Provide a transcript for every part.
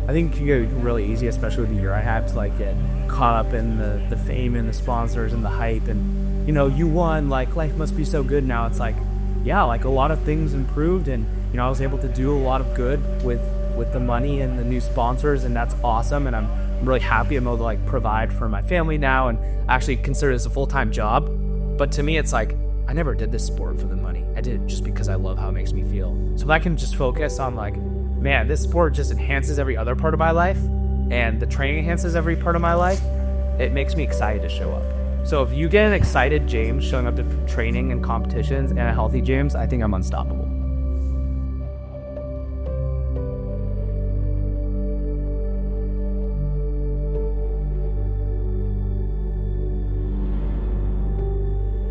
I think it can get really easy, especially with the year I had, to like get caught up in the fame and the sponsors and the hype and, you won, like life must be so good now. It's like, yeah, like a lot of things improved and, I was able to do a lot of good with the money and the new sponsors, and that's awesome. And I'm really happy I'm able to like provide for my family now and actually consider this a full-time job. But to me, it's like, I never did this sport for the money. I did it just because I love how it makes me feel. So if I can just focus on like, man, this sport just enhances every other part of my life and the training enhances every part of my life, it makes me excited to show up. So if you get an excited James showing up to training and competitions and a healthy James, I think I'm unstoppable.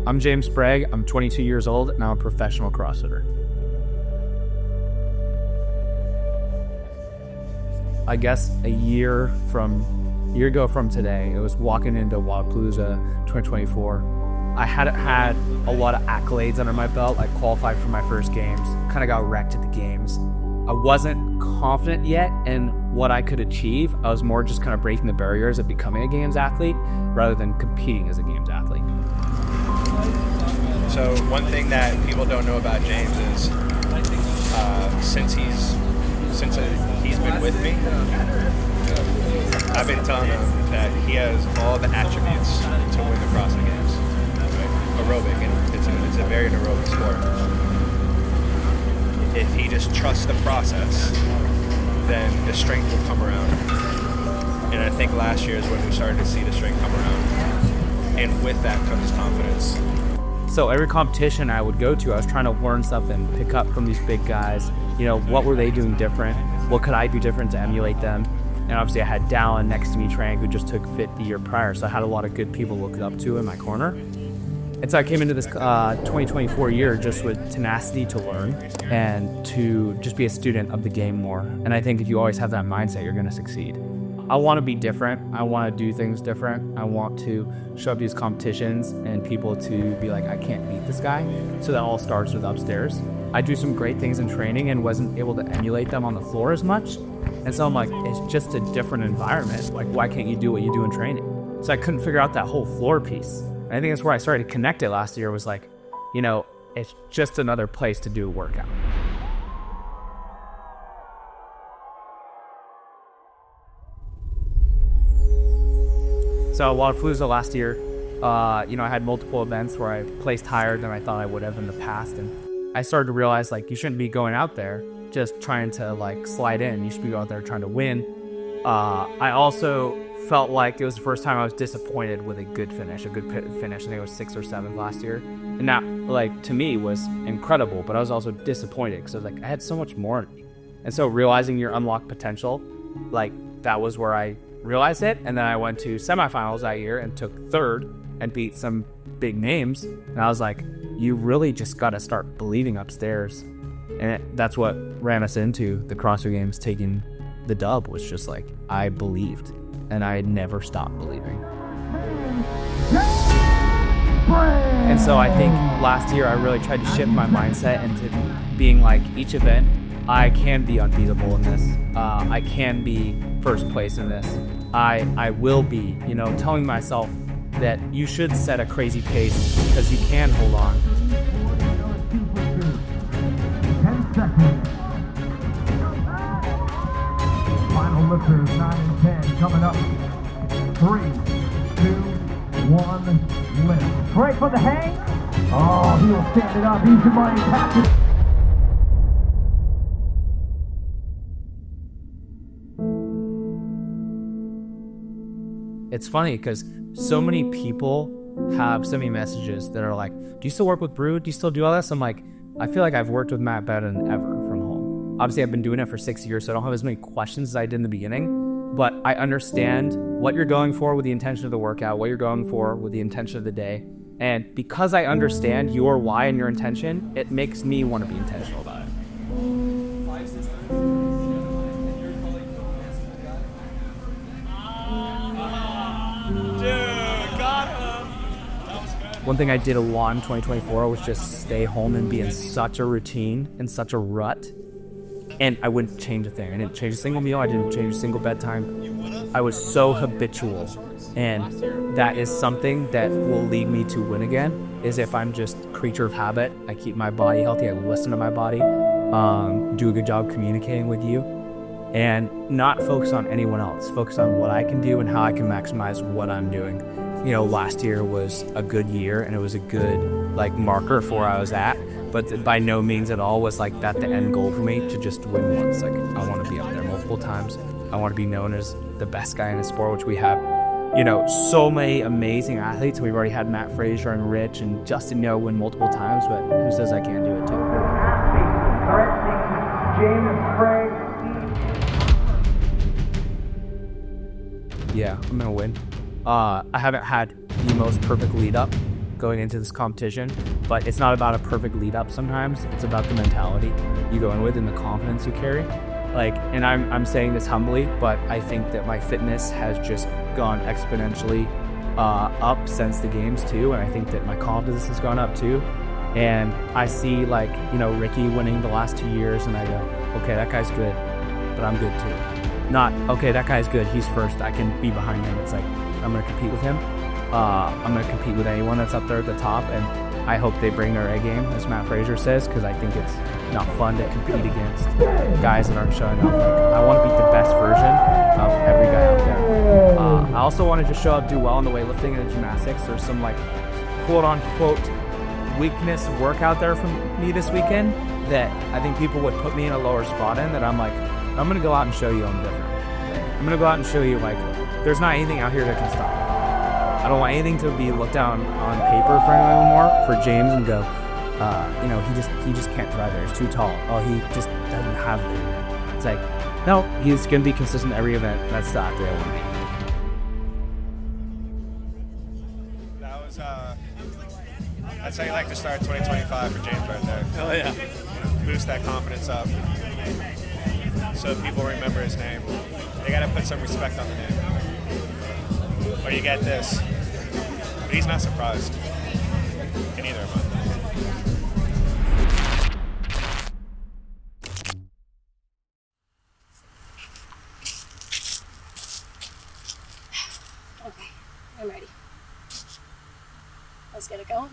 I'm James Sprague. I'm 22 years old and I'm a professional CrossFitter. I guess a year ago from today, it was walking into Wodapalooza 2024. I hadn't had a lot of accolades under my belt. I qualified for my first games, kind of got wrecked at the games. I wasn't confident yet in what I could achieve. I was more just kind of breaking the barriers of becoming a games athlete rather than competing as a games athlete. So one thing that people don't know about James is since he's been with me, I've been telling him that he has all the attributes to win the CrossFit Games. Right? Aerobic, and it's a very aerobic sport. If he just trusts the process, then the strength will come around. And I think last year is when we started to see the strength come around. And with that comes confidence. So every competition I would go to, I was trying to learn stuff and pick up from these big guys. What were they doing different? What could I do different to emulate them? And obviously I had Dallin next to me training, who just took fit the year prior. So I had a lot of good people to look up to in my corner. And so I came into this 2024 year just with tenacity to learn and to just be a student of the game more. And I think if you always have that mindset, you're going to succeed. I want to be different. I want to do things different. I want to show up to these competitions and people to be like, I can't beat this guy. So that all starts with upstairs. I do some great things in training and wasn't able to emulate them on the floor as much. And so I'm like, it's just a different environment. Like, why can't you do what you do in training? So I couldn't figure out that whole floor piece. And I think that's where I started to connect it last year, was like, it's just another place to do a workout. So at Wodapalooza last year, I had multiple events where I placed higher than I thought I would have in the past. And I started to realize, like, you shouldn't be going out there just trying to, like, slide in. You should be out there trying to win. I also felt like it was the first time I was disappointed with a good finish. I think it was 6th or 7th last year. And that, like, to me was incredible, but I was also disappointed because I was like, I had so much more in me. And so realizing your unlocked potential, like, that was where I realized it. And then I went to semifinals that year and took 3rd and beat some big names. And I was like, you really just got to start believing upstairs. And that's what ran us into the CrossFit Games taking the dub, was just like, I believed and I had never stopped believing. And so I think last year I really tried to shift my mindset into being like, each event, I can be unbeatable in this. I can be first place in this. I will be, telling myself that you should set a crazy pace because you can hold on. 10 seconds. Final lifters, 9 and 10, coming up. 3, 2, 1, lift. Break for the hang. Oh, he'll stand it up. Easy money, pass it. It's funny because so many people have sent me messages that are like, do you still work with Brew? Do you still do all this? I'm like, I feel like I've worked with Matt better than ever from home. Obviously, I've been doing it for 6 years, so I don't have as many questions as I did in the beginning, but I understand what you're going for with the intention of the workout, what you're going for with the intention of the day. And because I understand your why and your intention, it makes me want to be intentional about it. One thing I did a lot in 2024 was just stay home and be in such a routine, in such a rut. And I wouldn't change a thing. I didn't change a single meal. I didn't change a single bedtime. I was so habitual. And that is something that will lead me to win again, is if I'm just creature of habit. I keep my body healthy. I listen to my body, do a good job communicating with you, and not focus on anyone else. Focus on what I can do and how I can maximize what I'm doing. You know, last year was a good year, and it was a good marker for where I was at, but by no means at all was that the end goal for me to just win once. I want to be up there multiple times. I want to be known as the best guy in the sport, which we have, so many amazing athletes. We've already had Matt Frazier and Rich and Justin win multiple times, but who says I can't do it too? Yeah, I'm gonna win. I haven't had the most perfect lead up going into this competition, but it's not about a perfect lead up sometimes. It's about the mentality you go in with and the confidence you carry. And I'm saying this humbly, but I think that my fitness has just gone exponentially up since the games too, and I think that my confidence has gone up too. And I see Ricky winning the last 2 years, and I go, okay, that guy's good, but I'm good too. Not, okay, that guy's good, he's first, I can be behind him. It's I'm going to compete with him. I'm going to compete with anyone that's up there at the top, and I hope they bring their A game, as Matt Frazier says, because I think it's not fun to compete against guys that aren't showing up. I want to be the best version of every guy out there. I also want to just show up, do well in the weightlifting and the gymnastics. There's some quote-unquote weakness work out there for me this weekend that I think people would put me in a lower spot in, that I'm I'm going to go out and show you I'm different. I'm going to go out and show you there's not anything out here that can stop me. I don't want anything to be looked down on paper for anyone more, for James, and go, he just can't drive there. He's too tall. Oh, he just doesn't have it. It's no, he's going to be consistent every event. That's the athlete I want to be. That was, that's how you like to start 2025 for James right there. Oh, yeah. Boost that confidence up so people remember his name. They got to put some respect on the name. Or you get this. But he's not surprised. And neither am I. Okay, I'm ready. Let's get it going.